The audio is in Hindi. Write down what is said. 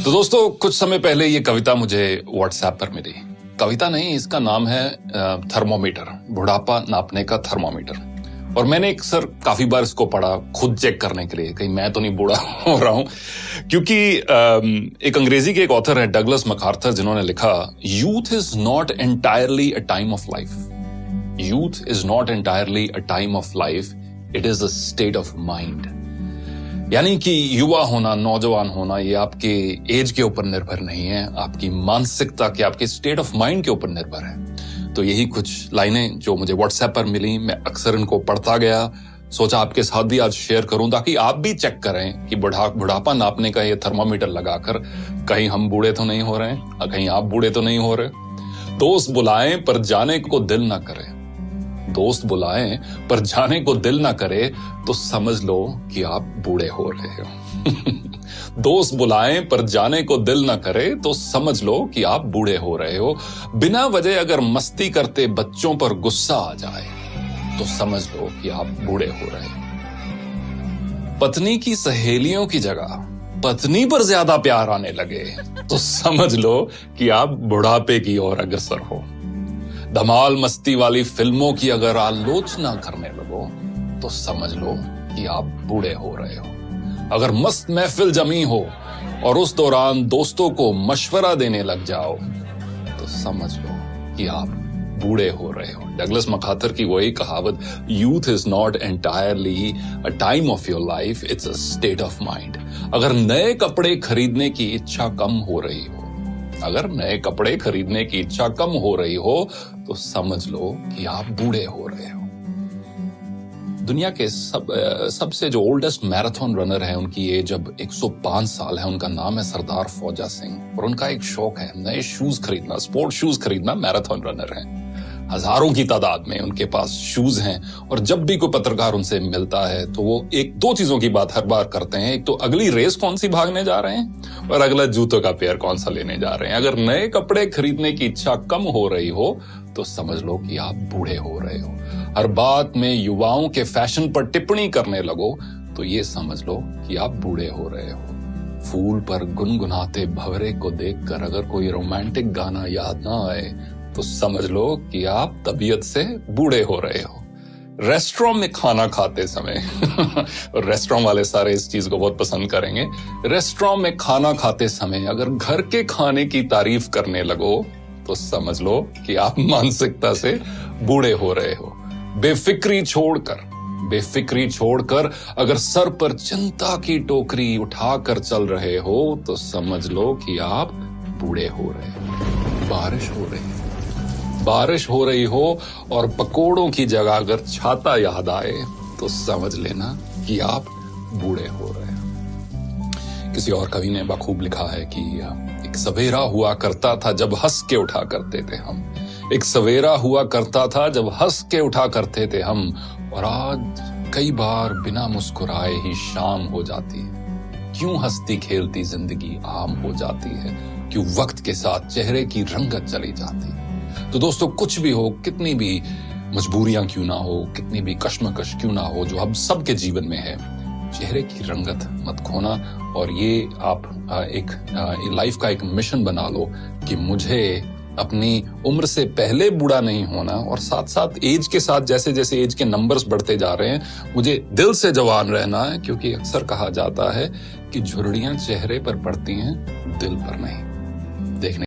तो दोस्तों कुछ समय पहले ये कविता मुझे व्हाट्सएप पर मिली। कविता नहीं, इसका नाम है थर्मोमीटर, बुढ़ापा नापने का थर्मोमीटर। और मैंने अक्सर काफी बार इसको पढ़ा खुद चेक करने के लिए, कहीं मैं तो नहीं बूढ़ा हो रहा हूं। क्योंकि एक अंग्रेजी के एक ऑथर है डगलस मैकार्थर, जिन्होंने लिखा, youth is not entirely a time of life. Youth is not entirely a time of life, it is a state of mind. यानी कि युवा होना, नौजवान होना, ये आपके एज के ऊपर निर्भर नहीं है, आपकी मानसिकता के, आपके स्टेट ऑफ माइंड के ऊपर निर्भर है। तो यही कुछ लाइनें जो मुझे व्हाट्सएप पर मिली, मैं अक्सर इनको पढ़ता गया, सोचा आपके साथ भी आज शेयर करूं ताकि आप भी चेक करें कि बुढ़ापा नापने का ये थर्मामीटर लगाकर कहीं हम बूढ़े तो नहीं हो रहे हैं, कहीं आप बूढ़े तो नहीं हो रहे। दोस्त बुलाएं पर जाने को दिल ना करे, दोस्त बुलाएं पर जाने को दिल ना करे तो समझ लो कि आप बूढ़े हो रहे हो। दोस्त बुलाएं पर जाने को दिल ना करे तो समझ लो कि आप बूढ़े हो रहे हो। बिना वजह अगर मस्ती करते बच्चों पर गुस्सा आ जाए तो समझ लो कि आप बूढ़े हो रहे हो। पत्नी की सहेलियों की जगह पत्नी पर ज्यादा प्यार आने लगे तो समझ लो कि आप बुढ़ापे की ओर अग्रसर हो। धमाल मस्ती वाली फिल्मों की अगर आलोचना करने लगो तो समझ लो कि आप बूढ़े हो रहे हो। अगर मस्त महफिल जमी हो और उस दौरान दोस्तों को मशवरा देने लग जाओ तो समझ लो कि आप बूढ़े हो रहे हो। डगलस मैकार्थर की वही कहावत, youth is not entirely a time of your life, it's a state of mind. अगर नए कपड़े खरीदने की इच्छा कम हो रही हो, अगर नए कपड़े खरीदने की इच्छा कम हो रही हो तो समझ लो कि आप बूढ़े हो रहे हो। दुनिया के सबसे जो ओल्डेस्ट मैराथन रनर है, उनकी एज अब 105 साल है। उनका नाम है सरदार फौजा सिंह और उनका एक शौक है नए शूज खरीदना, स्पोर्ट शूज खरीदना। मैराथन रनर है, हजारों की तादाद में उनके पास शूज हैं। और जब भी कोई पत्रकार उनसे मिलता है तो वो एक दो चीजों की बात हर बार करते हैं, एक तो अगली रेस कौन सी भागने जा रहे हैं और अगला जूतों का पेयर कौन सा लेने जा रहे हैं। अगर नए कपड़े खरीदने की इच्छा कम हो रही हो तो समझ लो कि आप बूढ़े हो रहे हो। हर बात में युवाओं के फैशन पर टिप्पणी करने लगो तो ये समझ लो कि आप बूढ़े हो रहे हो। फूल पर गुनगुनाते भंवरे को देखकर अगर कोई रोमांटिक गाना याद ना आए तो समझ लो कि आप तबीयत से बूढ़े हो रहे हो। रेस्टोरेंट में खाना खाते समय और रेस्टोरेंट वाले सारे इस चीज को बहुत पसंद करेंगे। रेस्टोरेंट में खाना खाते समय अगर घर के खाने की तारीफ करने लगो तो समझ लो कि आप मानसिकता से बूढ़े हो रहे हो। बेफिक्री छोड़कर अगर सर पर चिंता की टोकरी उठाकर चल रहे हो तो समझ लो कि आप बूढ़े हो रहे हो। बारिश हो रही हो और पकोड़ों की जगह अगर छाता याद आए तो समझ लेना कि आप बूढ़े हो रहे हो। किसी और कवि ने बखूब लिखा है कि एक सवेरा हुआ करता था जब हंस के उठा करते थे हम। एक सवेरा हुआ करता था जब हंस के उठा करते थे हम, और आज कई बार बिना मुस्कुराए ही शाम हो जाती है। क्यों हंसती खेलती जिंदगी आम हो जाती है, क्यों वक्त के साथ चेहरे की रंगत चली जाती है। तो दोस्तों कुछ भी हो, कितनी भी मजबूरियां क्यों ना हो, कितनी भी कश्मकश क्यों ना हो जो हम सबके जीवन में है, चेहरे की रंगत मत खोना। और ये आप एक लाइफ का एक मिशन बना लो कि मुझे अपनी उम्र से पहले बूढ़ा नहीं होना, और साथ साथ एज के साथ जैसे जैसे एज के नंबर्स बढ़ते जा रहे हैं मुझे दिल से जवान रहना है। क्योंकि अक्सर कहा जाता है कि झुर्रियां चेहरे पर पड़ती हैं, दिल पर नहीं। देखने